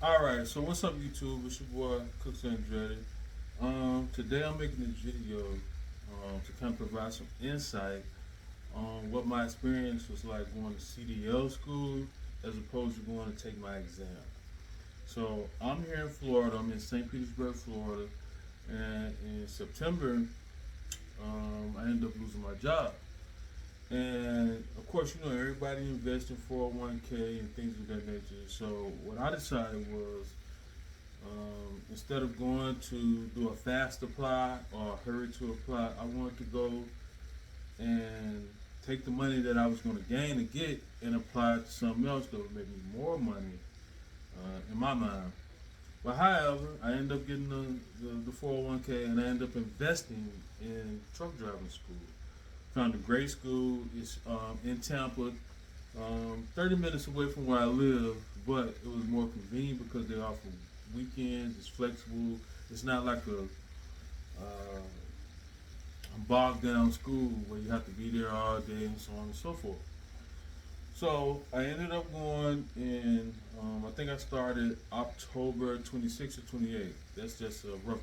Alright, so what's up YouTube? It's your boy Cooks and Dreddy. Today I'm making this video to kind of provide some insight on what my experience was like going to CDL school as opposed to going to take my exam. So I'm here in Florida, I'm in St. Petersburg, Florida, and in September I ended up losing my job. And of course, everybody invests in 401k and things of that nature. So what I decided was, instead of going to do a fast apply or a hurry to apply, I wanted to go and take the money that I was going to gain and get and apply it to something else that would make me more money in my mind. But however, I ended up getting the 401k and I ended up investing in truck driving school. Found a great school. It's in Tampa, 30 minutes away from where I live, but it was more convenient because they offer weekends. It's flexible. It's not like a bogged down school where you have to be there all day and so on and so forth. So I ended up going in. I think I started October 26th or 28th. That's just a rough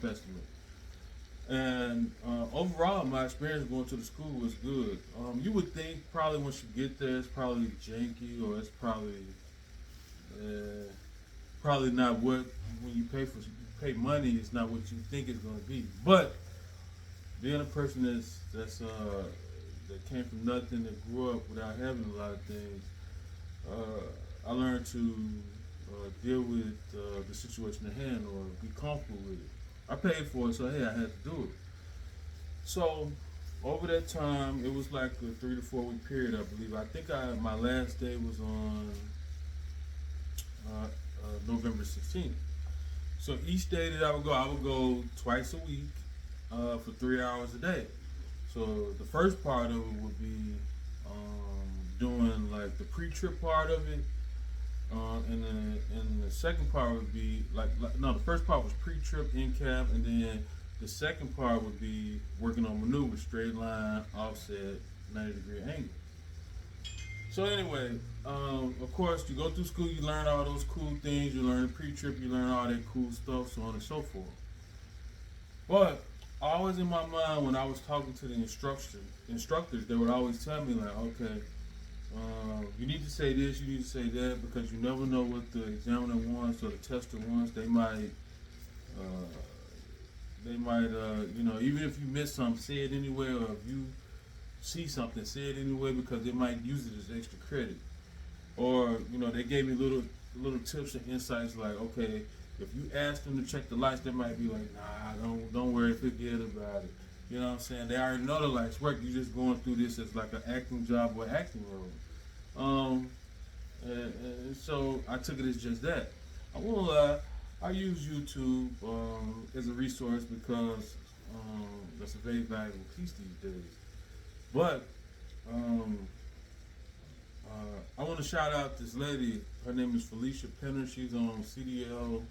estimate. And overall, my experience going to the school was good. You would think probably once you get there, it's probably janky or it's probably not what when you pay money, it's not what you think it's going to be. But being a person that came from nothing, that grew up without having a lot of things, I learned to deal with the situation at hand or be comfortable with it. I paid for it, so hey, I had to do it. So over that time, it was like a 3 to 4 week period, I believe. I think my last day was on November 16th. So each day that I would go twice a week for 3 hours a day. So the first part of it would be doing like the pre-trip part of it. And the second part would be the first part was pre-trip in cab, and then the second part would be working on maneuvers, straight line, offset, 90-degree angle. So anyway, of course, you go through school, you learn all those cool things, you learn the pre-trip, you learn all that cool stuff, so on and so forth. But always in my mind, when I was talking to the instructors, they would always tell me like, okay, you need to say this, you need to say that, because you never know what the examiner wants or the tester wants. They might, even if you miss something, say it anyway, or if you see something, say it anyway, because they might use it as extra credit. Or, they gave me little tips and insights like, okay, if you ask them to check the lights, they might be like, nah, don't worry, forget about it. You know what I'm saying? They already know the lights work. You're just going through this as like an acting job or acting role. And so I took it as just that. I won't lie, I use YouTube as a resource because that's a very valuable piece these days. But I want to shout out this lady. Her name is Felicia Penner. She's on CDL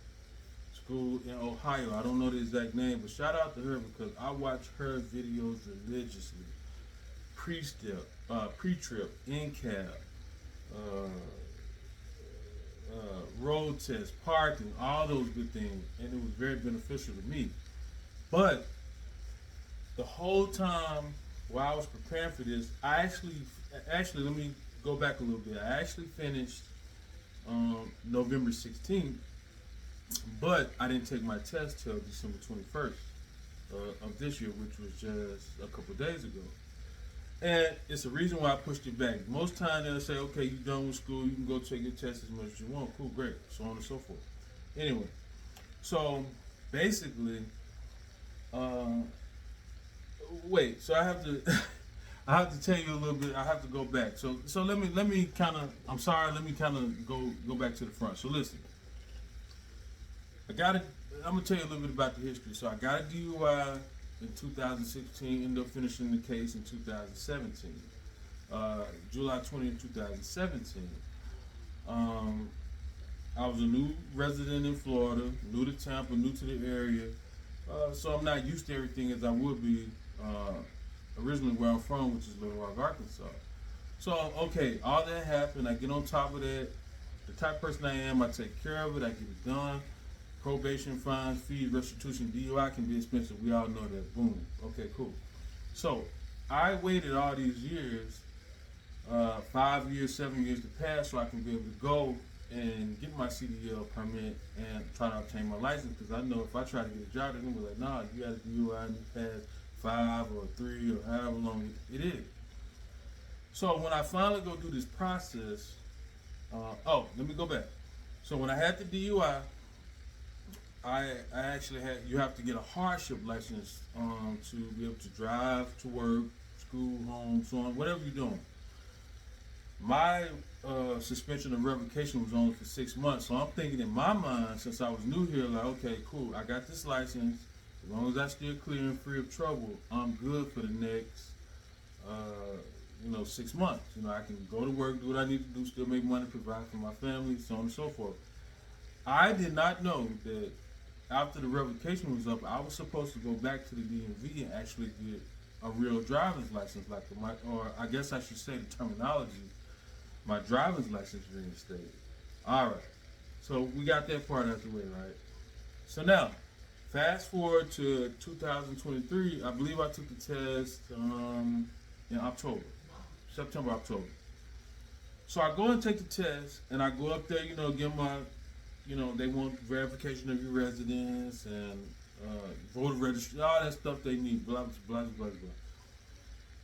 school in Ohio. I don't know the exact name, but shout out to her because I watch her videos religiously. Pre-trip, in-cab, road test, parking, all those good things, and it was very beneficial to me. But the whole time while I was preparing for this, I actually let me go back a little bit. I actually finished November 16th, but I didn't take my test till December 21st of this year, which was just a couple days ago. And it's a reason why I pushed it back. Most times they'll say, okay, you're done with school, you can go take your test as much as you want. Cool, great, so on and so forth. Anyway, so basically, so I have to I have to tell you a little bit. I have to go back. So let me kind of. I'm sorry. Let me kind of go back to the front. So listen, I'm gonna tell you a little bit about the history. So I got a DUI in 2016. Ended up finishing the case in 2017, July 20th, 2017. I was a new resident in Florida, new to Tampa, new to the area, so I'm not used to everything as I would be originally where I'm from, which is Little Rock, Arkansas. So, okay, all that happened. I get on top of that. the type of person I am. I take care of it. I get it done. Probation, fines, fees, restitution, DUI can be expensive. We all know that. Boom. Okay, cool. So I waited all these years, 5 years, 7 years to pass, so I can be able to go and get my CDL permit and try to obtain my license. Because I know if I try to get a job, they're gonna be like, "Nah, you got a DUI and you pass 5 or 3 or however long it is." So when I finally go do this process, let me go back. So when I had the DUI, I actually had, you have to get a hardship license to be able to drive to work, school, home, so on, whatever you're doing. My suspension of revocation was only for 6 months, so I'm thinking in my mind, since I was new here, like, okay, cool, I got this license. As long as I stay clear and free of trouble, I'm good for the next, 6 months. I can go to work, do what I need to do, still make money, provide for my family, so on and so forth. I did not know that after the revocation was up, I was supposed to go back to the DMV and actually get a real driver's license, or I guess I should say the terminology, my driver's license reinstated. All right, so we got that part out the way, right? So now, fast forward to 2023. I believe I took the test in September, October. So I go and take the test, and I go up there, get my, they want verification of your residence and voter registry, all that stuff they need, blah, blah, blah, blah, blah.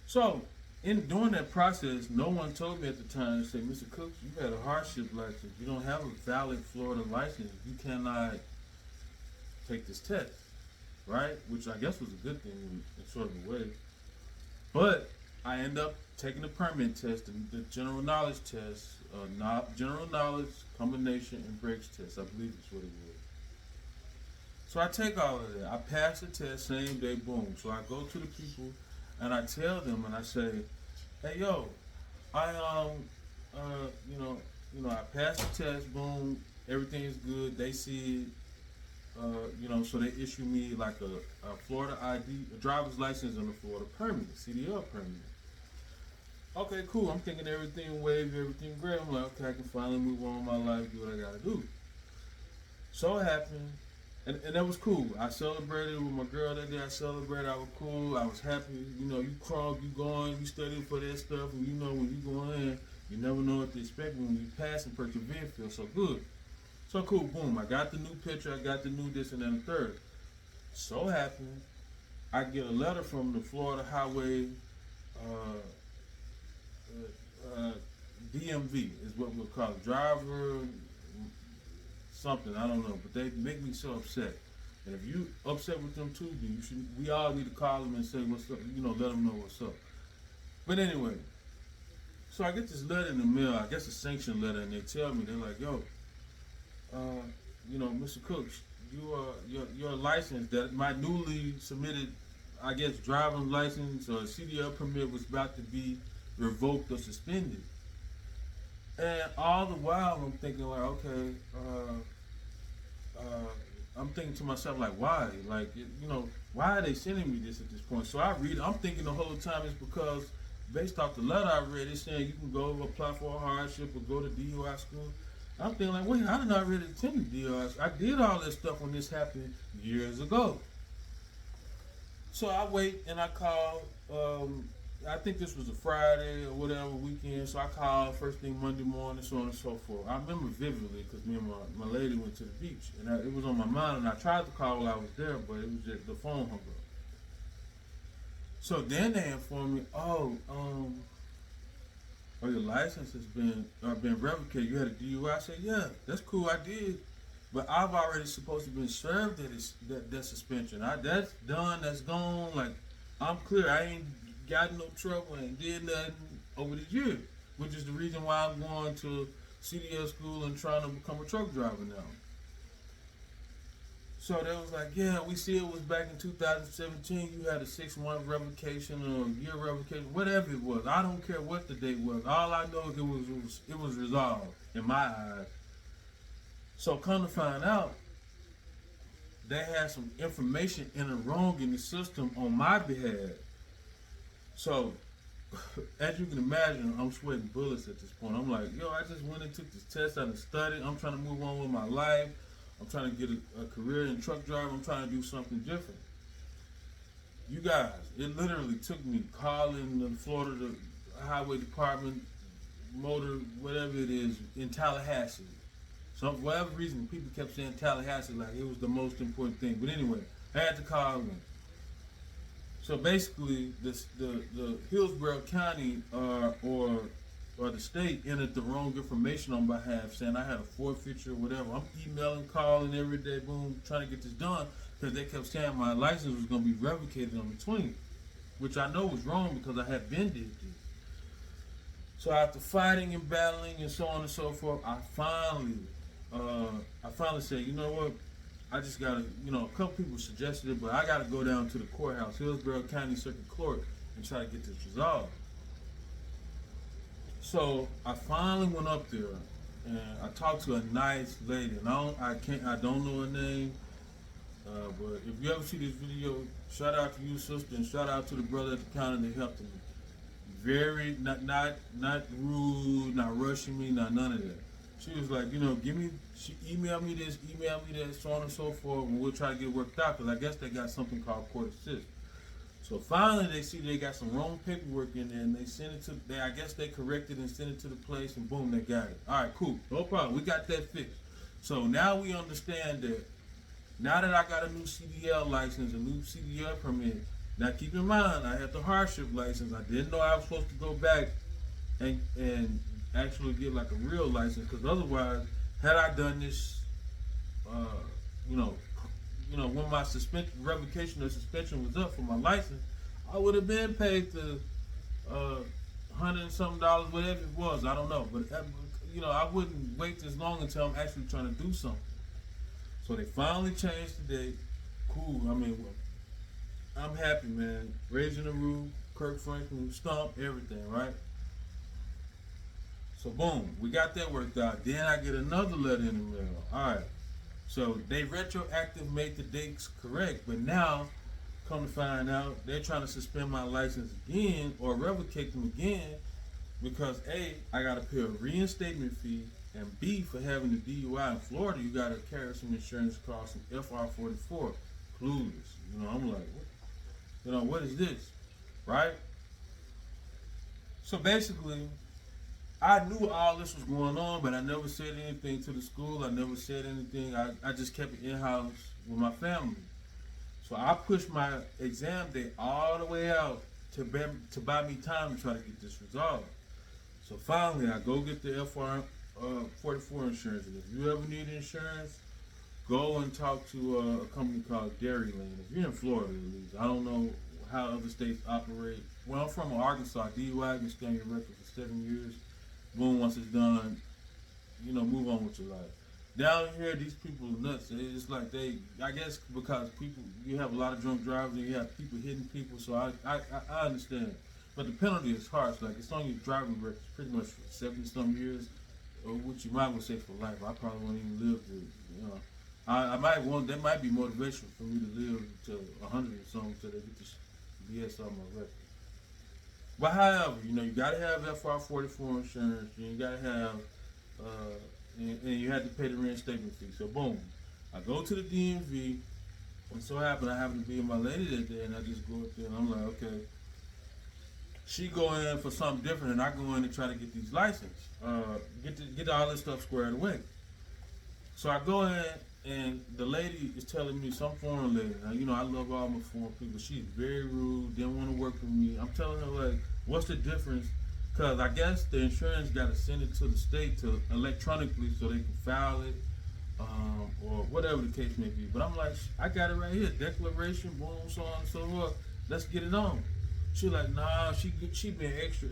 So, during that process, no one told me at the time, they said, "Mr. Cooks, you had a hardship license. You don't have a valid Florida license. You cannot take this test," right? Which I guess was a good thing in sort of a way. But I end up taking the permit test, the general knowledge test, general knowledge combination and brakes test. I believe that's what it was. So I take all of that. I pass the test same day, boom. So I go to the people and I tell them and I say, "Hey, yo, I I passed the test, boom, everything is good. They see it, so they issue me like a Florida ID, a driver's license and a Florida permit, CDL permit." Okay, cool. I'm thinking everything wavy, everything great. I'm like, okay, I can finally move on with my life, do what I gotta do. So it happened, and that was cool. I celebrated with my girl that day. I celebrated. I was cool. I was happy. You crawl, you going, you studying for that stuff, and when you go in, you never know what to expect. When you pass and persevere, it feels so good. So cool, boom. I got the new picture. I got the new this and then the third. So happened, I get a letter from the Florida Highway. DMV is what we'll call it. Driver something, I don't know, but they make me so upset. And if you upset with them too, then we all need to call them and say what's up, let them know what's up. But anyway, so I get this letter in the mail, I guess a sanction letter, and they tell me, they're like, "Yo, Mr. Cooks, your license that my newly submitted, I guess, driving license or CDL permit was about to be revoked or suspended." And all the while I'm thinking like, okay, I'm thinking to myself like, why? Like, why are they sending me this at this point? So I read, I'm thinking the whole time it's because based off the letter I read, it's saying you can go apply for a hardship or go to DUI school. I'm thinking like, wait, how did I really attend DUI? I did all this stuff when this happened years ago. So I wait and I call, I think this was a Friday or whatever weekend, so I called first thing Monday morning, so on and so forth. I remember vividly because me and my lady went to the beach, and it was on my mind, and I tried to call while I was there, but it was just the phone hung up. So then they informed me, your license has been revoked. You had a DUI. I said, yeah, that's cool, I did, but I've already supposed to been served that suspension. That's done, that's gone. Like, I'm clear. I ain't got no trouble and did nothing over the year, which is the reason why I'm going to CDL school and trying to become a truck driver now. So they was like, yeah, we see it was back in 2017. You had a 6-month revocation or a year revocation, whatever it was. I don't care what the date was. All I know is it was resolved in my eyes. So come to find out, they had some information entered wrong in the system on my behalf. So As you can imagine, I'm sweating bullets at this point. I'm like, yo, I just went and took this test. I done studied. I'm trying to move on with my life. I'm trying to get a career in truck driving. I'm trying to do something different. You guys, it literally took me calling the Florida Highway Department, motor, whatever it is, in Tallahassee. So for whatever reason, people kept saying Tallahassee like it was the most important thing. But anyway, I had to call them. So basically, the Hillsborough County or the state entered the wrong information on behalf, saying I had a forfeiture or whatever. I'm emailing, calling every day, boom, trying to get this done because they kept saying my license was going to be revocated on the 20th, which I know was wrong because I had been did this. So after fighting and battling and so on and so forth, I finally said, you know what? I just gotta, a couple people suggested it, but I gotta go down to the courthouse, Hillsborough County Circuit Court, and try to get this resolved. So I finally went up there, and I talked to a nice lady, and I don't know her name, but if you ever see this video, shout out to you, sister, and shout out to the brother at the counter that helped me. Very not rude, not rushing me, not none of that. She was like, she emailed me this, so on and so forth, and we'll try to get it worked out, because I guess they got something called court assist. So finally they see they got some wrong paperwork in there, and they sent it to, I guess they corrected and sent it to the place, and boom, they got it. All right, cool, no problem, we got that fixed. So now we understand that, now that I got a new CDL license, a new CDL permit, now keep in mind, I had the hardship license. I didn't know I was supposed to go back and actually get like a real license, because otherwise, had I done this, when my revocation or suspension was up for my license, I would have been paid the $100 and something, whatever it was. I don't know, but I wouldn't wait this long until I'm actually trying to do something. So they finally changed the date. Cool. I mean, I'm happy, man. Raising the Roof, Kirk Franklin, Stomp, everything, right? So boom, we got that worked out. Then I get another letter in the mail. All right. So they retroactive made the dates correct, but now, come to find out, they're trying to suspend my license again or revocate them again because A, I got to pay a reinstatement fee, and B, for having the DUI in Florida, you got to carry some insurance costs and FR44. Clueless. I'm like, what is this? Right? So basically, I knew all this was going on, but I never said anything to the school. I never said anything. I just kept it in-house with my family. So I pushed my exam date all the way out to buy me time to try to get this resolved. So finally, I go get the FR44 insurance. And if you ever need insurance, go and talk to a company called Dairyland. If you're in Florida, at least. I don't know how other states operate. Well, I'm from Arkansas. DUI can stand your record for 7 years. Boom, once it's done, move on with your life. Down here, these people are nuts. It's like I guess because you have a lot of drunk drivers and you have people hitting people, so I understand. But the penalty is harsh. Like, it's on your driving record pretty much for 70-some years, or what you might well say for life. I probably won't even live to, that might be motivation for me to live to 100 or something until they get this BS on my record. But however, you gotta have FR44 insurance, and you gotta have, and you had to pay the reinstatement fee. So boom, I go to the DMV, and so I happen to be with my lady that day, and I just go up there, and I'm like, okay. She go in for something different, and I go in and try to get these license, get all this stuff squared away. So I go in, and the lady is telling me, some foreign lady. Now, I love all my foreign people. She's very rude, didn't want to work with me. I'm telling her, like, what's the difference? Because I guess the insurance got to send it to the state to electronically so they can file it, or whatever the case may be. But I'm like, I got it right here. Declaration, boom, so on and so forth. Let's get it on. She like, nah, she been extra.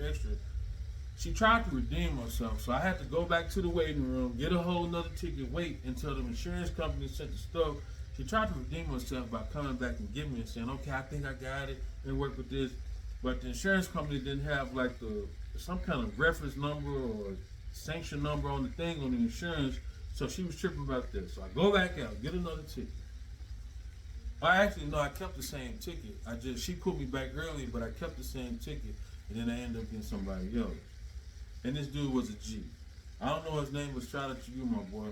She tried to redeem herself, so I had to go back to the waiting room, get a whole nother ticket, wait until the insurance company sent the stuff. She tried to redeem herself by coming back and giving me and saying, okay, I think I got it, and work with this. But the insurance company didn't have like some kind of reference number or sanction number on the thing on the insurance, so she was tripping about this. So I go back out, get another ticket. I kept the same ticket. She put me back early, but I kept the same ticket. and then I ended up getting somebody else. And this dude was a G. I don't know his name, but shout out to you, my boy.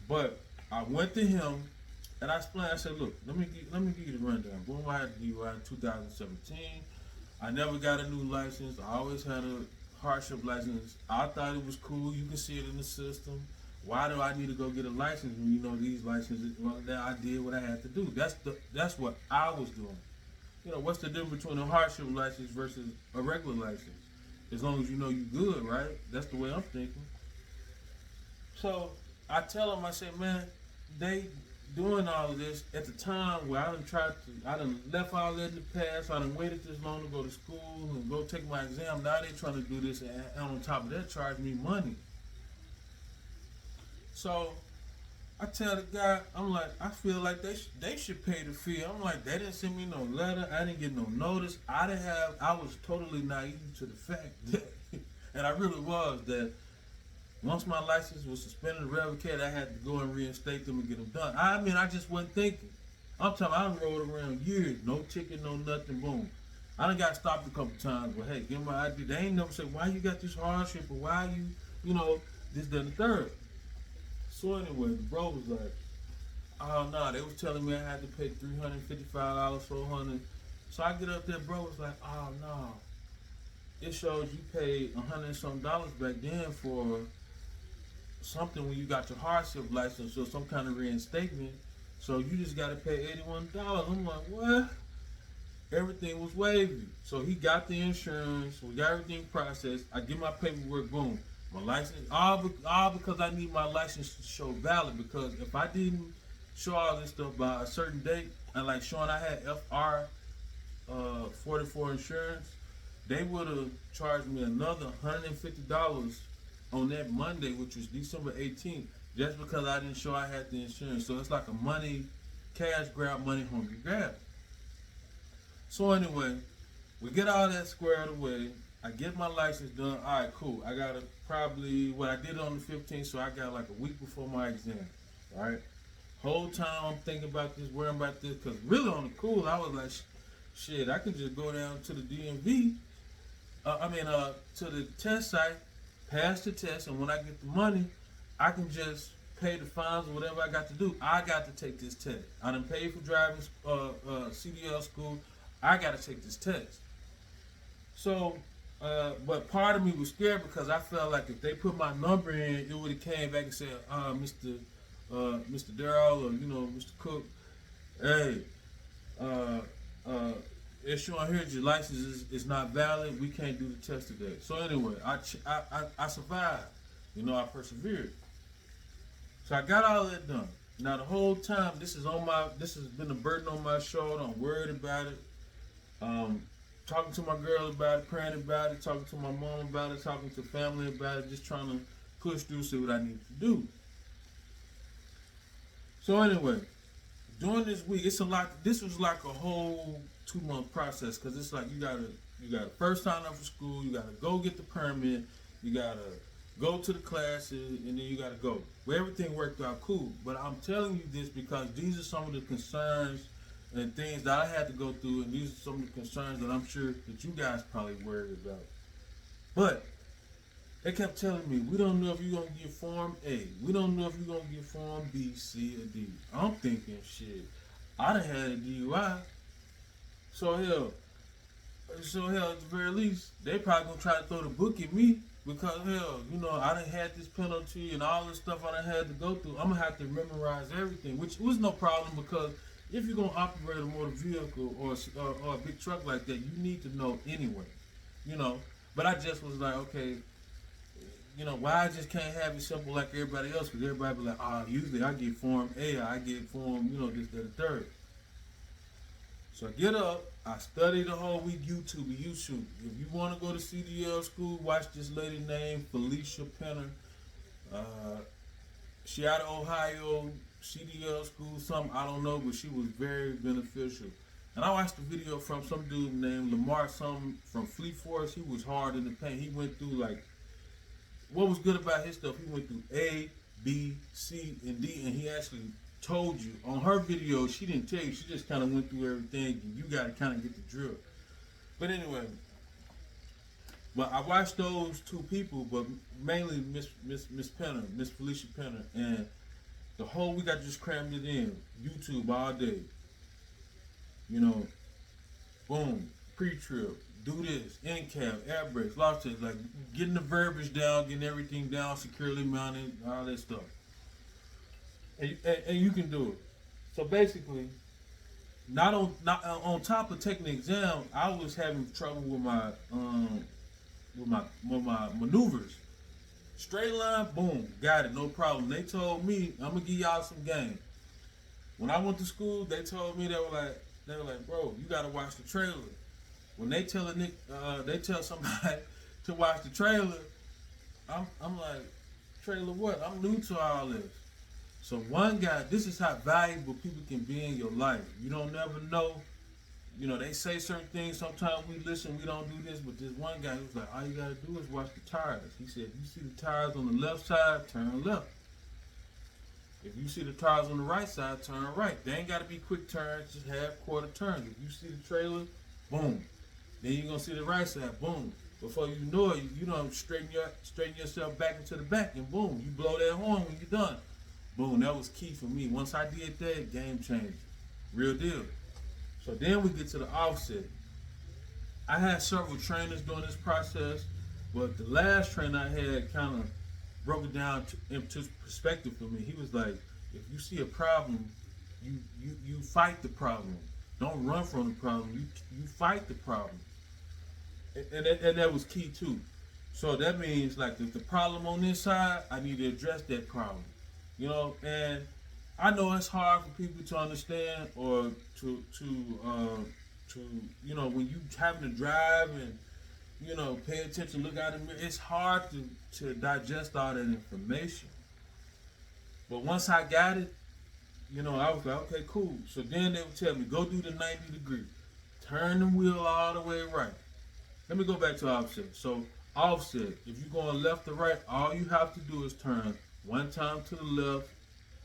But I went to him and I explained. I said, "Look, let me give you the rundown. Boom, I had DUI in 2017. I never got a new license. I always had a hardship license. I thought it was cool. You can see it in the system. Why do I need to go get a license when you know these licenses? Well, then I did what I had to do. That's what I was doing. You know, what's the difference between a hardship license versus a regular license? As long as you know you good, right? That's the way I'm thinking. So I tell them, I say, man, they doing all of this at the time where I done left all that in the past. I done waited this long to go to school and go take my exam. Now they trying to do this, and on top of that, charge me money. So I tell the guy, I'm like, I feel like they should pay the fee. I'm like, they didn't send me no letter. I didn't get no notice. I was totally naive to the fact that, and I really was, that once my license was suspended and revocated, I had to go and reinstate them and get them done. I mean, I just wasn't thinking. I'm talking, I done rode around years, no ticket, no nothing, boom. I done got stopped a couple times, but hey, give my ID. They ain't never say, why you got this hardship, or why you know, this, that, and the third. So anyway, the bro was like, oh no, they was telling me I had to pay $355, $400. So I get up there, bro was like, oh no. It shows you paid $100 and some back then for something when you got your hardship license or some kind of reinstatement. So you just gotta pay $81. I'm like, what? Everything was wavy. So he got the insurance, we got everything processed. I get my paperwork, boom. My license, all because I need my license to show valid. Because if I didn't show all this stuff by a certain date, and like showing I had FR 44 insurance, they would have charged me another $150 on that Monday, which was December 18th, just because I didn't show I had the insurance. So it's like a cash grab, money hungry grab. So anyway, we get all that squared away. I get my license done. All right, cool. I got what I did on the 15th, so I got like a week before my exam. All right. Whole time I'm thinking about this, worrying about this, because really on the cool, I was like, shit, I can just go down to the DMV, to the test site, pass the test, and when I get the money, I can just pay the fines or whatever I got to do. I got to take this test. I done paid for driving CDL school. I got to take this test. So, but part of me was scared because I felt like if they put my number in, it would have came back and said, Mr. Darrell, or Mr. Cook, hey, it's showing here your license is not valid. We can't do the test today. So anyway, I survived. I persevered. So I got all that done. Now the whole time, this has been a burden on my shoulder. I'm worried about it. Talking to my girl about it, praying about it, talking to my mom about it, talking to family about it, just trying to push through, see what I need to do. So anyway, during this week, it's a lot. This was like a whole 2-month process, because it's like you gotta first sign up for school, you gotta go get the permit, you gotta go to the classes, and then you gotta go. Well, everything worked out cool, but I'm telling you this because these are some of the concerns and things that I had to go through, and these are some of the concerns that I'm sure that you guys probably worried about. But they kept telling me, we don't know if you're going to get Form A. We don't know if you're going to get Form B, C, or D. I'm thinking, shit, I done had a DUI. So hell, at the very least, they probably going to try to throw the book at me because, hell, I done had this penalty and all this stuff I done had to go through. I'm going to have to memorize everything, which was no problem because if you're going to operate a motor vehicle or a big truck like that, you need to know anyway, But I just was like, okay, why I just can't have it simple like everybody else? Because everybody be like, usually I get Form A, I get Form, this, that, and third. So I get up, I study the whole week, YouTube. If you want to go to CDL school, watch this lady named Felicia Penner. She out of Ohio, CDL school, something, I don't know, but she was very beneficial. And I watched a video from some dude named Lamar, some from Fleet Force. He was hard in the paint. He went through what was good about his stuff, he went through A, B, C, and D, and he actually told you. On her video, she didn't tell you, she just kind of went through everything, and you got to kind of get the drill. But anyway, But I watched those two people, but mainly Miss Penner, Miss Felicia Penner, and the whole week I just crammed it in YouTube all day. You know, boom, pre-trip, do this, in cab, air brakes, lock test, like getting the verbiage down, getting everything down, securely mounted, all that stuff, and you can do it. So basically, not on top of taking the exam, I was having trouble with my maneuvers. Straight line, boom, got it, no problem. They told me I'm gonna give y'all some game. When I went to school, they told me they were like, bro, you gotta watch the trailer. When they tell somebody to watch the trailer, I'm like, trailer what? I'm new to all this. So one guy, this is how valuable people can be in your life. You don't never know. They say certain things. Sometimes we listen, we don't do this. But this one guy, he was like, all you gotta do is watch the tires. He said, if you see the tires on the left side, turn left. If you see the tires on the right side, turn right. They ain't gotta be quick turns, just half quarter turns. If you see the trailer, boom. Then you're gonna see the right side, boom. Before you know it, you don't straighten yourself back into the back, and boom, you blow that horn when you're done. Boom, that was key for me. Once I did that, game changed. Real deal. So then we get to the offset. I had several trainers during this process, but the last trainer I had kind of broke it down into perspective for me. He was like, if you see a problem, you fight the problem. Don't run from the problem. You fight the problem. And that was key too. So that means like if the problem on this side, I need to address that problem. And I know it's hard for people to understand or to when you having to drive and pay attention, look out in the mirror. It's hard to digest all that information. But once I got it, I was like, okay, cool. So then they would tell me, go do the 90 degree, turn the wheel all the way right. Let me go back to offset. So offset, if you're going left to right, all you have to do is turn one time to the left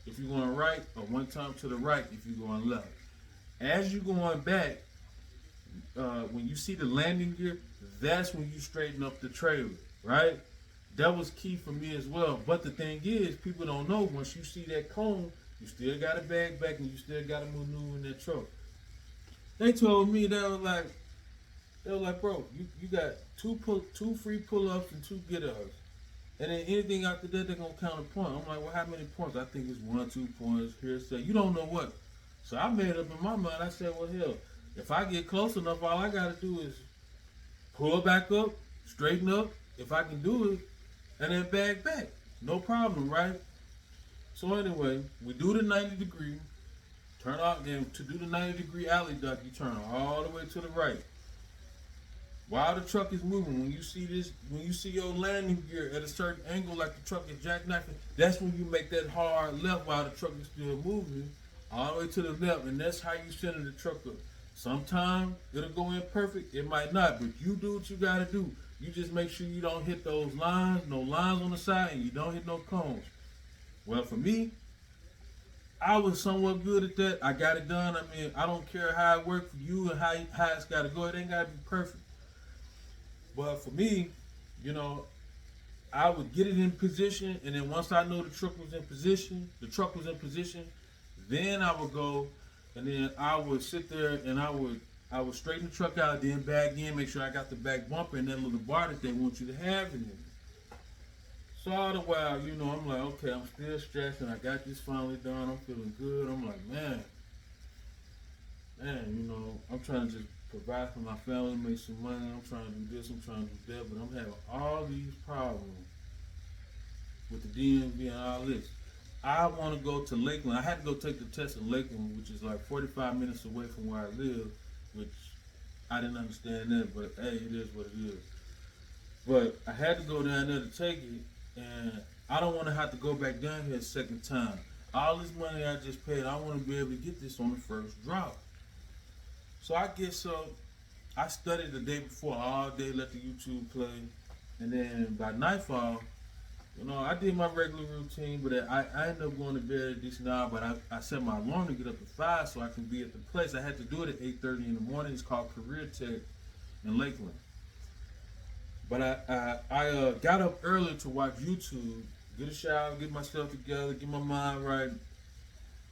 if you're going right, or one time to the right if you're going left. As you're going back, when you see the landing gear, that's when you straighten up the trailer, right? That was key for me as well. But the thing is, people don't know, once you see that cone, you still got to bag back and you still got to maneuver in that truck. They told me, they were like, bro, you got two free pull-ups and 2 get-ups. And then anything after that, they're going to count a point. I'm like, well, how many points? I think it's 1, 2 points. Here, say, you don't know what. So I made up in my mind. I said, well, hell, if I get close enough, all I got to do is pull back up, straighten up, if I can do it, and then bag back. No problem, right? So anyway, we do the 90 degree. Turn out, then to do the 90 degree alley duck, you turn all the way to the right. While the truck is moving, when you see your landing gear at a certain angle, like the truck is jackknifing, that's when you make that hard left while the truck is still moving, all the way to the left, and that's how you center the truck up. Sometimes it'll go in perfect, it might not, but you do what you gotta do. You just make sure you don't hit those lines, no lines on the side, and you don't hit no cones. Well, for me, I was somewhat good at that. I got it done. I mean, I don't care how it worked for you and how it's gotta go. It ain't gotta be perfect. But for me, I would get it in position, and then once I know the truck was in position, then I would go, and then I would sit there and I would straighten the truck out, then bag in, make sure I got the back bumper and that little bar that they want you to have in it. So all the while, I'm like, okay, I'm still stressing. I got this finally done. I'm feeling good. I'm like, man, I'm trying to just provide for my family, make some money. I'm trying to do this, I'm trying to do that, but I'm having all these problems with the DMV and all this. I want to go to Lakeland. I had to go take the test in Lakeland, which is like 45 minutes away from where I live, which I didn't understand that, but hey, it is what it is. But I had to go down there to take it, and I don't want to have to go back down here a second time. All this money I just paid, I want to be able to get this on the first drop. So I studied the day before all day, let the YouTube play, and then by nightfall, I did my regular routine, but I ended up going to bed at a decent hour, but I set my alarm to get up at 5 so I can be at the place. I had to do it at 8:30 in the morning. It's called Career Tech in Lakeland. But I got up early to watch YouTube, get a shower, get myself together, get my mind right,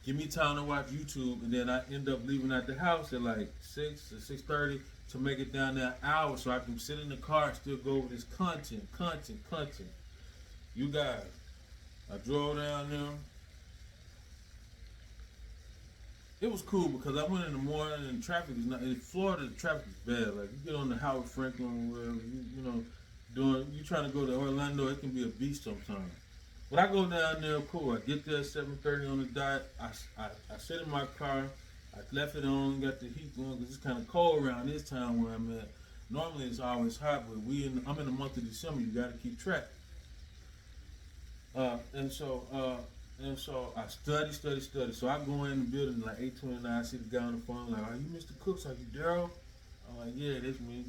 give me time to watch YouTube, and then I end up leaving at the house at like 6 or 6:30 to make it down there an hour so I can sit in the car and still go over this content. You guys, I drove down there. It was cool because I went in the morning and traffic is not in Florida. The traffic is bad. Like you get on the Howard Franklin, or wherever you know, doing you trying to go to Orlando, it can be a beast sometimes. But I go down there, cool. I get there at 7:30 on the dot. I sit in my car. I left it on, got the heat going because it's kind of cold around this time where I'm at. Normally it's always hot, but I'm in the month of December. You got to keep track. Uh, and so uh, and so I study. So I go in the building like 8:29. I see the guy on the phone like, "Are you Mr. Cooks? Are you Daryl?" I'm like, "Yeah, that's me."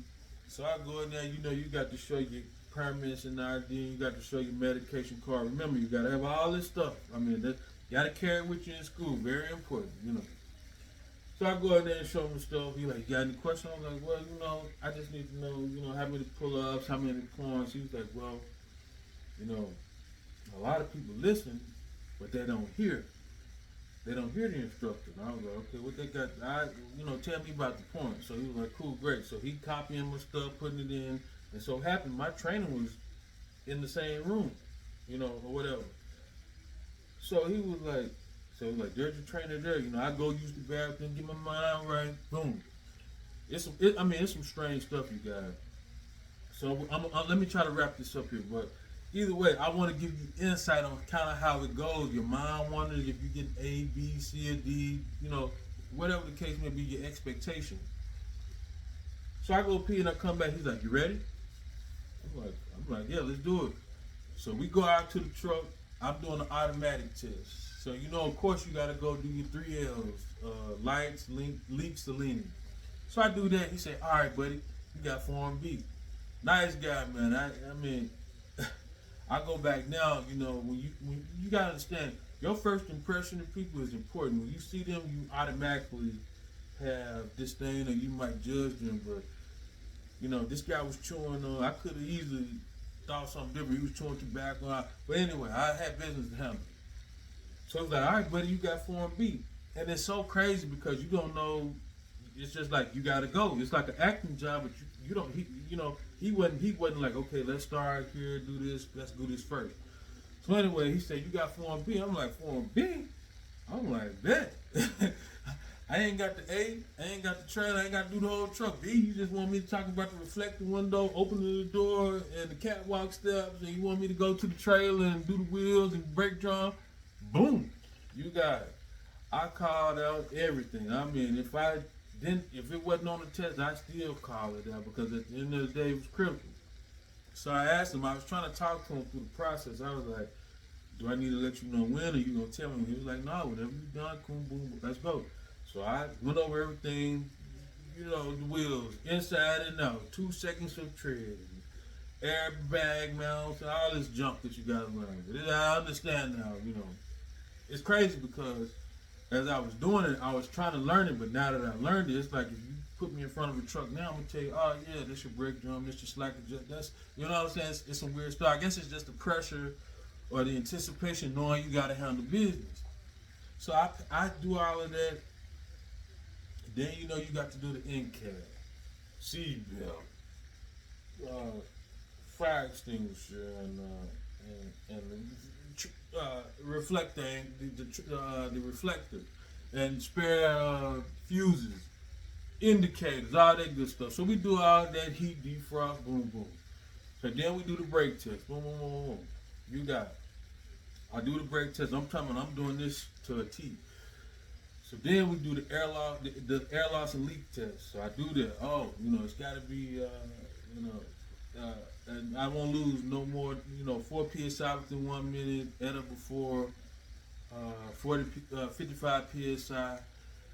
So I go in there. You know, you got to show your permits and ID. You got to show your medication card. Remember, you got to have all this stuff. I mean, you got to carry it with you in school. Very important. You know. So I go in there and show him stuff. He like, "You got any questions?" I'm like, "Well, you know, I just need to know, you know, how many pull-ups, how many points." He was like, "Well, you know, a lot of people listen, but they don't hear. They don't hear the instructor." And I was like, "Okay, what they got? Tell me about the point." So he was like, "Cool, great." So he copying my stuff, putting it in, and so happened my trainer was in the same room, you know, or whatever. So he was like, "There's your trainer there." You know, I go use the bathroom, get my mind right, boom. It's some strange stuff, you guys. So let me try to wrap this up here, but either way, I want to give you insight on kind of how it goes. Your mind wonders if you get A, B, C, or D, you know, whatever the case may be, your expectation. So I go pee and I come back. He's like, "You ready?" I'm like, "Yeah, let's do it." So we go out to the truck. I'm doing an automatic test. So you know, of course, you got to go do your 3 L's: lights, leaks, or leaning. So I do that. He said, "All right, buddy, you got Form B." Nice guy, man. I mean. I go back now, you know, when you gotta understand, your first impression of people is important. When you see them, you automatically have disdain or you might judge them. But you know, this guy was chewing on. I could have easily thought something different. He was chewing tobacco. But anyway, I had business to handle. So I was like, "All right, buddy, you got Form B," and it's so crazy because you don't know. It's just like you gotta go. It's like an acting job, but you don't. He wasn't like, "Okay, let's start here, do this, let's do this first." So anyway, he said, "You got Form B." I'm like, "Form B?" I'm like, "Bet." I ain't got the A, I ain't got the trailer, I ain't got to do the whole truck. B, you just want me to talk about the reflecting window, opening the door, and the catwalk steps, and you want me to go to the trailer and do the wheels and brake drum. Boom, you got it. I called out everything. I mean, if it wasn't on the test, I still call it out because at the end of the day, it was critical. So I asked him. I was trying to talk to him through the process. I was like, "Do I need to let you know when, or you gonna tell me?" He was like, "No, whenever you done, cool, boom, let's go." So I went over everything, you know, the wheels inside and out, 2 seconds of tread, airbag mounts, and all this junk that you gotta learn. But I understand now. You know, it's crazy because as I was doing it, I was trying to learn it, but now that I learned it, it's like if you put me in front of a truck now, I'm gonna tell you, "Oh yeah, this your brake drum, this your slack adjust." That's, you know what I'm saying? It's some weird stuff. I guess it's just the pressure or the anticipation, knowing you gotta handle business. So I do all of that. Then you know you got to do the NCAD, seat belt, fire extinguisher, and reflector, the reflector, and spare fuses, indicators, all that good stuff. So we do all that heat defrost, boom, boom. So then we do the brake test, boom, boom, boom, boom. You got it. I do the brake test. I'm doing this to a T. So then we do the air loss and leak test. So I do that. Oh, you know, it's got to be, and I won't lose no more, 4 psi within 1 minute, at or before 55 psi,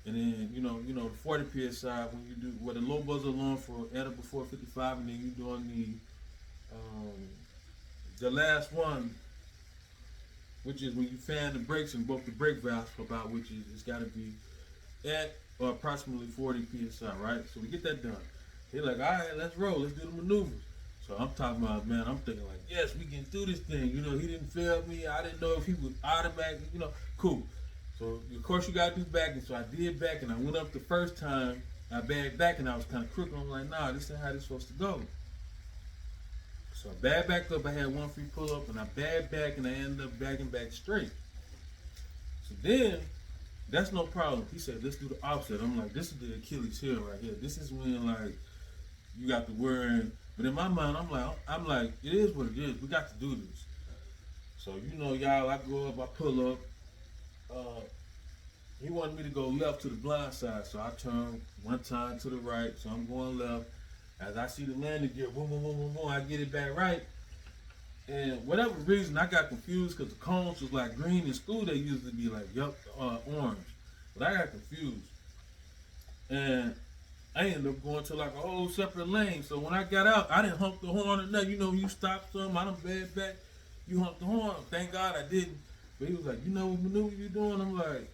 and then the 40 psi when you do the low buzzer alarm for at or before 55, and then you doing the last one, which is when you fan the brakes and both the brake valves pop out, which is it's got to be at or approximately 40 psi, right? So we get that done. They're like, "All right, let's roll. Let's do the maneuvers." So I'm talking about, man, I'm thinking like, yes, we can do this thing. You know, he didn't fail me. I didn't know if he would automatically, cool. So of course you gotta do backing. So I did back and I went up the first time. I bagged back and I was kind of crooked. I'm like, nah, this ain't how this supposed to go. So I bagged back up. I had one free pull up and I bagged back and I ended up bagging back straight. So then, that's no problem. He said, let's do the offset. I'm like, this is the Achilles heel right here. This is when like you got to worry. But in my mind, I'm like, it is what it is. We got to do this. So y'all, I go up, I pull up. He wanted me to go left to the blind side, so I turn one time to the right. So I'm going left. As I see the landing gear, boom, boom, boom, boom, boom, I get it back right. And whatever reason, I got confused because the cones was like green. In school, they used to be like orange. But I got confused. And I ended up going to like a whole separate lane. So when I got out, I didn't hump the horn or nothing. You stop some, I done bad back. You hump the horn. Thank God I didn't. But he was like, you know what maneuver you doing? I'm like,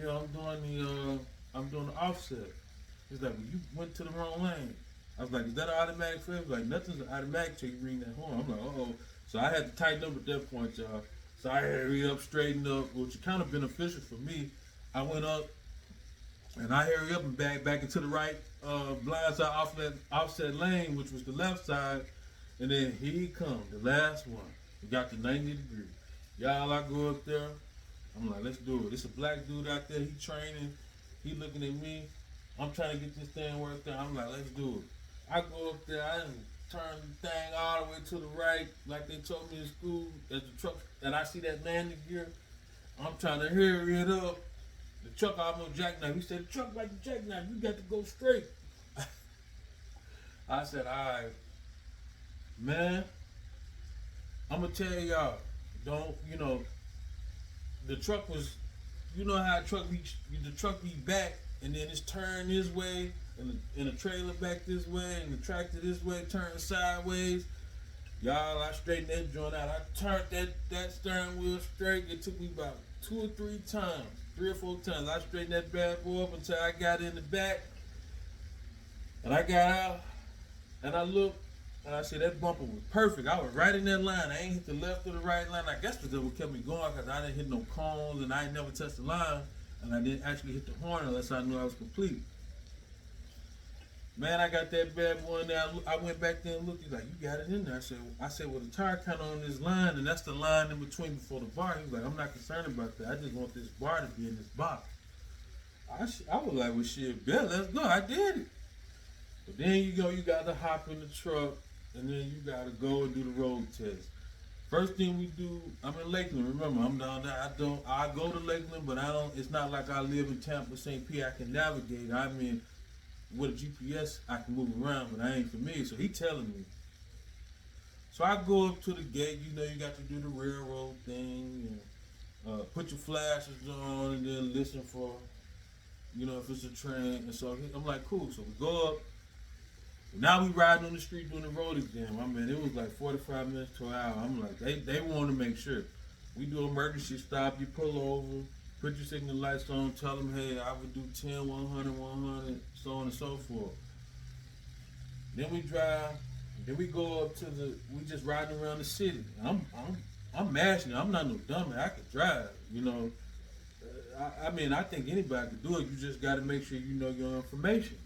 yeah, I'm doing the offset. He's like, well, you went to the wrong lane. I was like, is that an automatic fail? He was like, nothing's an automatic till you ring that horn. I'm like, uh-oh. So I had to tighten up at that point, y'all. So I hurry up, straighten up, which is kind of beneficial for me. I went up, and I hurry up and back into the right blind side offset lane, which was the left side. And then here he comes, the last one. We got to 90 degrees. Y'all, I go up there. I'm like, let's do it. It's a black dude out there. He training. He looking at me. I'm trying to get this thing worked out. I'm like, let's do it. I go up there. I done turn the thing all the way to the right, like they told me in school. As the truck, and I see that landing gear. I'm trying to hurry it up. The truck almost jackknife. He said, the truck like the jackknife. You got to go straight. I said, all right, man. I'm gonna tell y'all, the truck was, how the truck be back, and then it's turned this way, and the trailer back this way, and the tractor this way, turned sideways. Y'all, I straightened that joint out. I turned that steering wheel straight. It took me about 2 or 3 times, 3 or 4 times. I straightened that bad boy up until I got in the back, and I got out, and I looked. And I said that bumper was perfect. I was right in that line. I ain't hit the left or the right line. I guess that's what kept me going because I didn't hit no cones and I ain't never touched the line. And I didn't actually hit the horn unless I knew I was complete. Man, I got that bad boy in there. I went back there and looked. He's like, you got it in there. I said, well, the tire kind of on this line, and that's the line in between before the bar. He was like, I'm not concerned about that. I just want this bar to be in this box. I was like, well, shit, bet, let's go. I did it. But then you got to hop in the truck. And then you gotta go and do the road test. First thing we do, I'm in Lakeland. Remember, I'm down there. I go to Lakeland, but I don't. It's not like I live in Tampa, St. Pete. I can navigate. I mean, with a GPS, I can move around, but I ain't familiar. So he telling me. So I go up to the gate. You got to do the railroad thing. And, put your flashes on, and then listen for, if it's a train. And so I'm like, cool. So we go up. Now we riding on the street doing the road exam. I mean, it was like 45 minutes to an hour. I'm like, they want to make sure. We do emergency stop. You pull over, put your signal lights on, tell them, hey, I would do 10, 100, 100, so on and so forth. Then we drive. Then we go up to we just riding around the city. I'm mashing it. I'm not no dummy. I could drive, I mean, I think anybody could do it. You just got to make sure you know your information.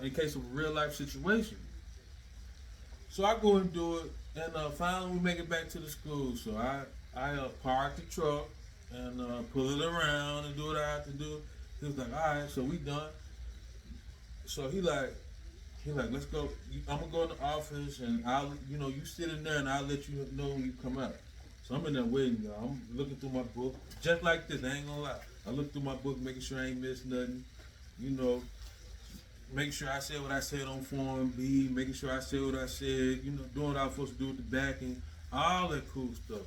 In case of a real life situation. So I go and do it, and finally we make it back to the school. So I park the truck and pull it around and do what I have to do. He was like, all right, so we done. So he like, let's go. I'm gonna go in the office and you sit in there and I'll let you know when you come out. So I'm in there waiting, y'all. I'm looking through my book, just like this. I ain't gonna lie. I look through my book, making sure I ain't missed nothing. Make sure I said what I said on Form B, making sure I said what I said, doing what I was supposed to do with the backing, all that cool stuff.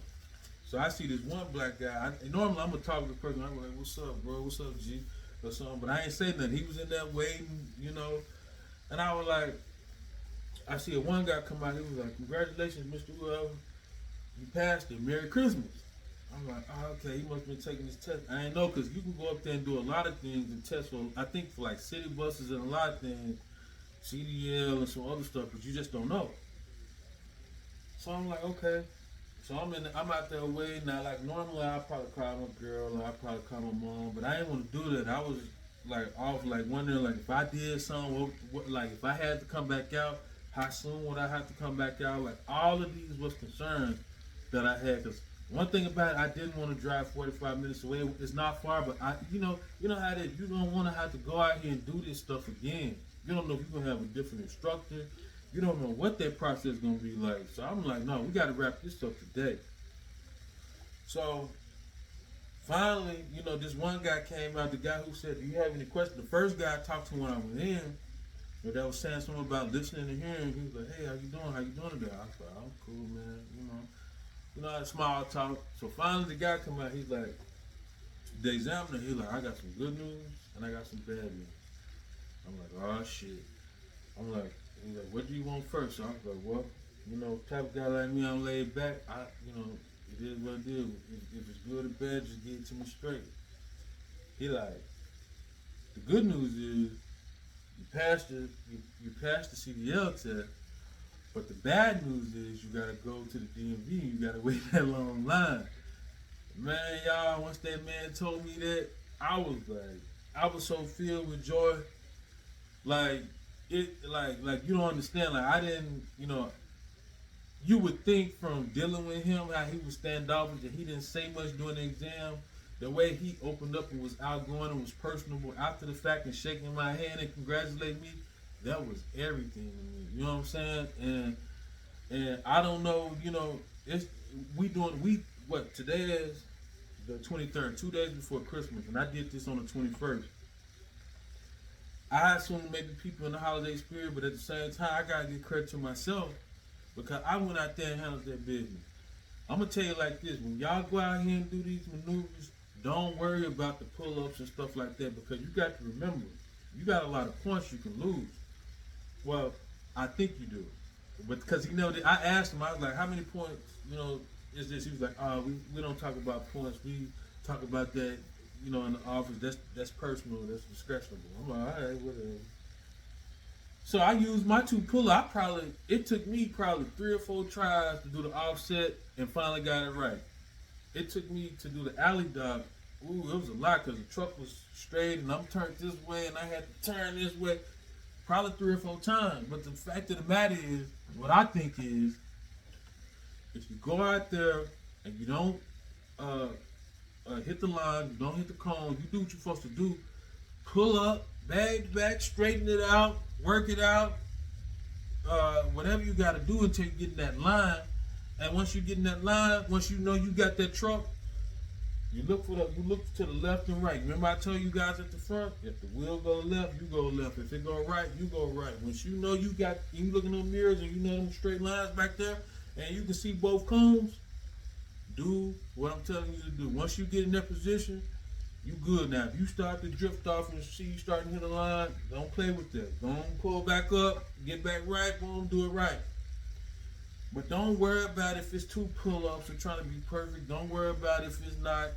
So I see this one black guy. Normally I'm going to talk to the person. I'm like, what's up, bro? What's up, G? Or something. But I ain't say nothing. He was in there waiting, And I was like, I see one guy come out. He was like, congratulations, Mr. Whoever. You passed it. Merry Christmas. I'm like, oh, okay, he must have been taking this test. I ain't know, because you can go up there and do a lot of things and test for, I think for like city buses and a lot of things, CDL and some other stuff, but you just don't know. So I'm like, okay. So I'm out there waiting. Now, like normally I probably call my girl or I probably call my mom, but I didn't want to do that. I was like off, like wondering, like if I did something, like if I had to come back out, how soon would I have to come back out? Like all of these was concerns that I had. Cause one thing about it, I didn't want to drive 45 minutes away. It's not far, but you know how that you don't want to have to go out here and do this stuff again. You don't know if you're gonna have a different instructor. You don't know what that process is gonna be like. So I'm like, no, we gotta wrap this up today. So finally, this one guy came out, the guy who said, do you have any questions? The first guy I talked to when I went in, that was saying something about listening and hearing. He was like, hey, how you doing? How you doing today? I was like, I'm cool, man. I small talk. So finally the guy come out, he's like, the examiner, he's like, I got some good news and I got some bad news. I'm like, oh shit. I'm like, he's like, what do you want first? So I was like, well, type of guy like me, I'm laid back. It is what it is. If it's good or bad, just get it to me straight. He like, the good news is you passed the CDL test, but the bad news is you gotta go to the DMV. You gotta wait that long line. Man, y'all, once that man told me that, I was so filled with joy. Like like you don't understand. Like I didn't, you would think from dealing with him how he was standoffish and he didn't say much during the exam. The way he opened up and was outgoing and was personable after the fact and shaking my hand and congratulating me, that was everything to me. You know what I'm saying? And I don't know, it's today is the 23rd, 2 days before Christmas, and I did this on the 21st. I assume maybe people in the holiday spirit, but at the same time, I gotta give credit to myself because I went out there and handled that business. I'm gonna tell you like this: when y'all go out here and do these maneuvers, don't worry about the pull-ups and stuff like that because you got to remember, you got a lot of points you can lose. Well, I think you do, but because I asked him, I was like, how many points, is this? He was like, oh, we don't talk about points. We talk about that, in the office. That's personal. That's discretionable. I'm like, all right, whatever. So I used my two pull. It took me probably 3 or 4 tries to do the offset and finally got it right. It took me to do the alley dog. Ooh, it was a lot because the truck was straight and I'm turned this way and I had to turn this way probably 3 or 4 times. But the fact of the matter is, what I think is, if you go out there and you don't hit the line, you don't hit the cone, you do what you're supposed to do, pull up, bag back, straighten it out, work it out, whatever you got to do until you get in that line. And once you get in that line, once you know you got that truck, you look to the left and right. Remember I told you guys at the front, if the wheel go left, you go left. If it go right, you go right. Once you know you look in those mirrors and you know them straight lines back there, and you can see both cones, do what I'm telling you to do. Once you get in that position, you good now. If you start to drift off and see you starting to hit a line, don't play with that. Don't pull back up, get back right, boom, do it right. But don't worry about if it's 2 pull-ups or trying to be perfect. Don't worry about if it's not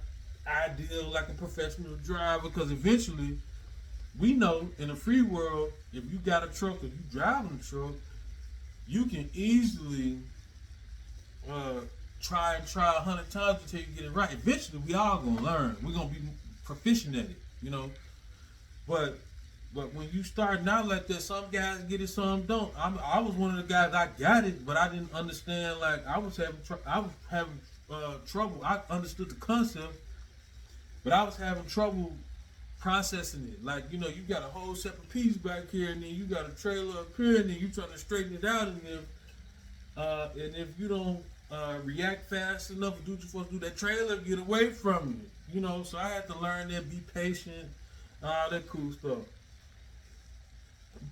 ideal like a professional driver, because eventually, we know in the free world, if you got a truck or you driving a truck, you can easily try 100 times until you get it right. Eventually, we all gonna learn. We're gonna be proficient at it, But when you start out like that, some guys get it, some don't. I was one of the guys, I got it, but I didn't understand. Like I was having trouble. I understood the concept, but I was having trouble processing it. Like you got a whole separate piece back here, and then you got a trailer up here, and then you trying to straighten it out, and if you don't react fast enough and do what you're supposed to do, that trailer get away from you. So I had to learn that, be patient, all that cool stuff.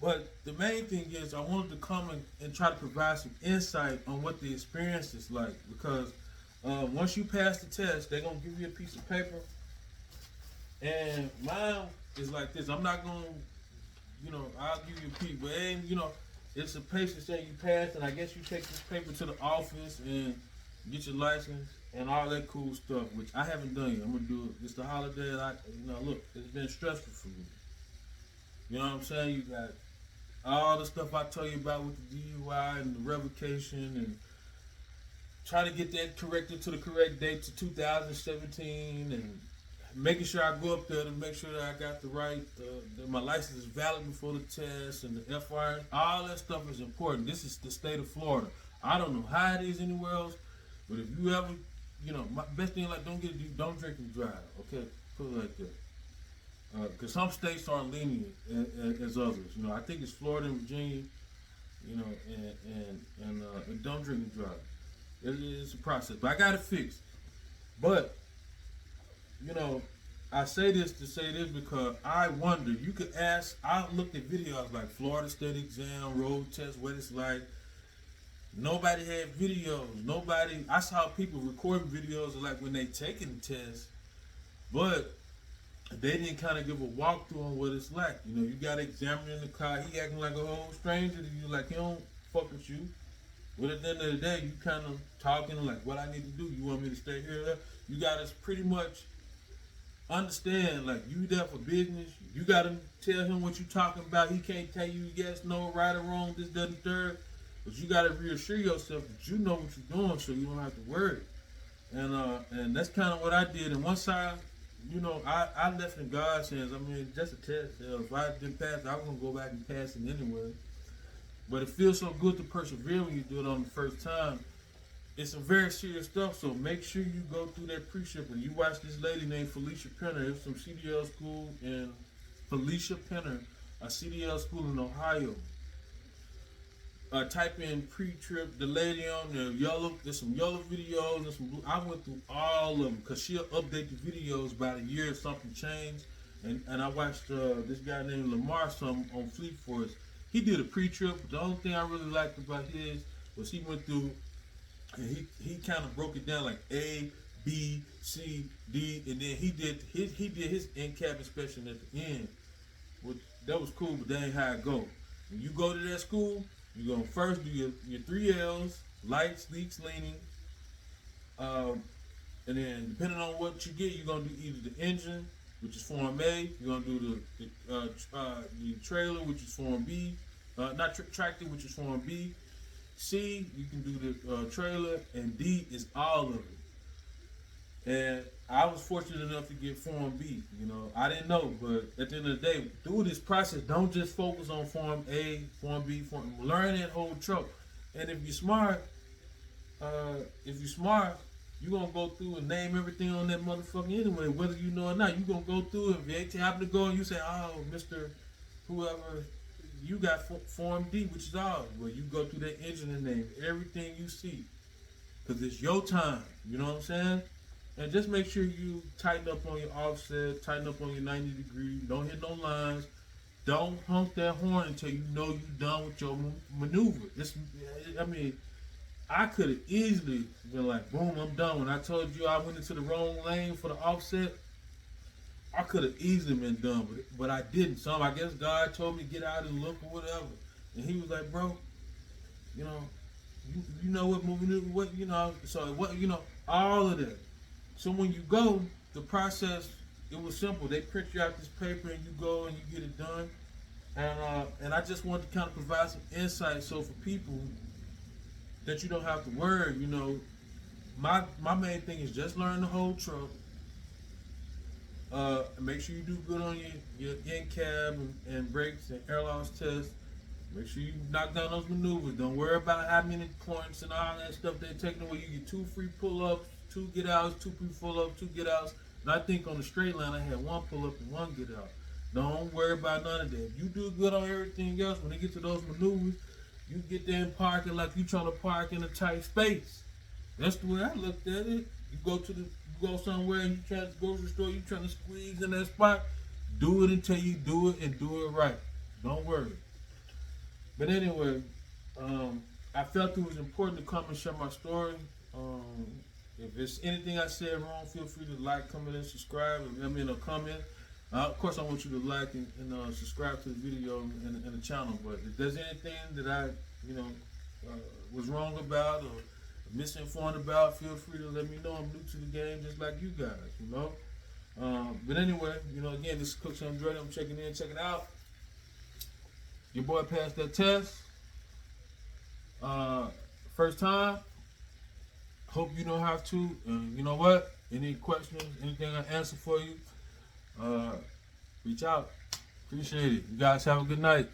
But the main thing is I wanted to come and try to provide some insight on what the experience is like, because once you pass the test, they're going to give you a piece of paper, and mine is like this. I'm not going to, I'll give you a piece, but it's a paper saying you passed, and I guess you take this paper to the office and get your license and all that cool stuff, which I haven't done yet. I'm going to do it. It's the holiday, look, it's been stressful for me. You know what I'm saying? You got all the stuff I tell you about with the DUI and the revocation and trying to get that corrected to the correct date to 2017 and making sure I go up there to make sure that I got the right, that my license is valid before the test and the FR. All that stuff is important. This is the state of Florida. I don't know how it is anywhere else, but if you ever, my best thing like don't drink and drive. Okay, put it like that. Because some states aren't lenient as others. I think it's Florida and Virginia. And don't drink and drive. It's a process, but I got it fixed. But I say this to say this because I wonder. You could ask. I looked at videos like Florida State exam, road test, what it's like. Nobody had videos. I saw people recording videos of like when they taking the test, but they didn't kind of give a walkthrough on what it's like. You got an examiner in the car. He acting like a whole stranger to you, like he don't fuck with you. But at the end of the day, you kind of talking like, what I need to do. You want me to stay here? You got to pretty much understand, like, you there for business. You got to tell him what you talking about. He can't tell you yes, no, right or wrong, this, that, and third. But you got to reassure yourself that you know what you're doing so you don't have to worry. And that's kind of what I did. And once I left in God's hands. I mean, just a test. If I didn't pass, I was going to go back and pass it anyway. But it feels so good to persevere when you do it on the first time. It's some very serious stuff, so make sure you go through that pre-ship. And you watch this lady named Felicia Penner. It was some CDL school in Felicia Penner, a CDL school in Ohio. Type in pre-trip, the lady on there, yellow. There's some yellow videos and some blue. I went through all of them because she'll update the videos about a year if something changed. And I watched this guy named Lamar some on Fleet Force. He did a pre-trip. But the only thing I really liked about his was he went through and he kind of broke it down like A, B, C, D, and then he did his in-cab inspection at the end. That was cool, but that ain't how it go. When you go to that school, you're going to first do your 3 L's, lights, leaks, leaning. And then depending on what you get, you're going to do either the engine, which is Form A. You're going to do the trailer, which is Form B. Tractor, which is Form B. C, you can do the trailer. And D is all of it. And I was fortunate enough to get Form B. I didn't know, but at the end of the day, through this process, don't just focus on Form A, Form B, learn that whole truck. And if you're smart, you're gonna go through and name everything on that motherfucker anyway, whether you know or not. You're gonna go through it. If you happen to go and you say, oh, Mr. Whoever, you got Form D, which is ours. Well, you go through that engine and name everything you see. Because it's your time. You know what I'm saying? And just make sure you tighten up on your offset, tighten up on your 90 degree, don't hit no lines. Don't honk that horn until you know you're done with your maneuver. I could have easily been like, boom, I'm done. When I told you I went into the wrong lane for the offset, I could have easily been done with it, but I didn't. So I guess God told me to get out and look or whatever. And he was like, bro, you know what moving, all of that. So when you go, the process, it was simple. They print you out this paper and you go and you get it done. And I just wanted to kind of provide some insight so for people that you don't have to worry, my main thing is just learn the whole truck. Make sure you do good on your in-cab and brakes and air loss tests. Make sure you knock down those maneuvers. Don't worry about how many points and all that stuff they're taking away. You get 2 free pull-ups, 2 get-outs, 2 free pull-ups, 2 get-outs. And I think on the straight line, I had 1 pull-up and 1 get-out. Don't worry about none of that. If you do good on everything else, when they get to those maneuvers, you get there and parking like you trying to park in a tight space. That's the way I looked at it. You go somewhere and you try to grocery store, you trying to squeeze in that spot. Do it until you do it and do it right. Don't worry. But anyway, I felt it was important to come and share my story. If there's anything I said wrong, feel free to like, comment, and subscribe. Let me know, comment. Of course, I want you to like and subscribe to the video and the channel. But if there's anything that I, was wrong about or misinformed about, feel free to let me know. I'm new to the game, just like you guys, But anyway, again, this is Cooks Andretti. I'm checking in, checking out. Your boy passed that test. Uh, first time. Hope you don't have to. And you know what? Any questions, anything I answer for you, uh, reach out. Appreciate it. You guys have a good night.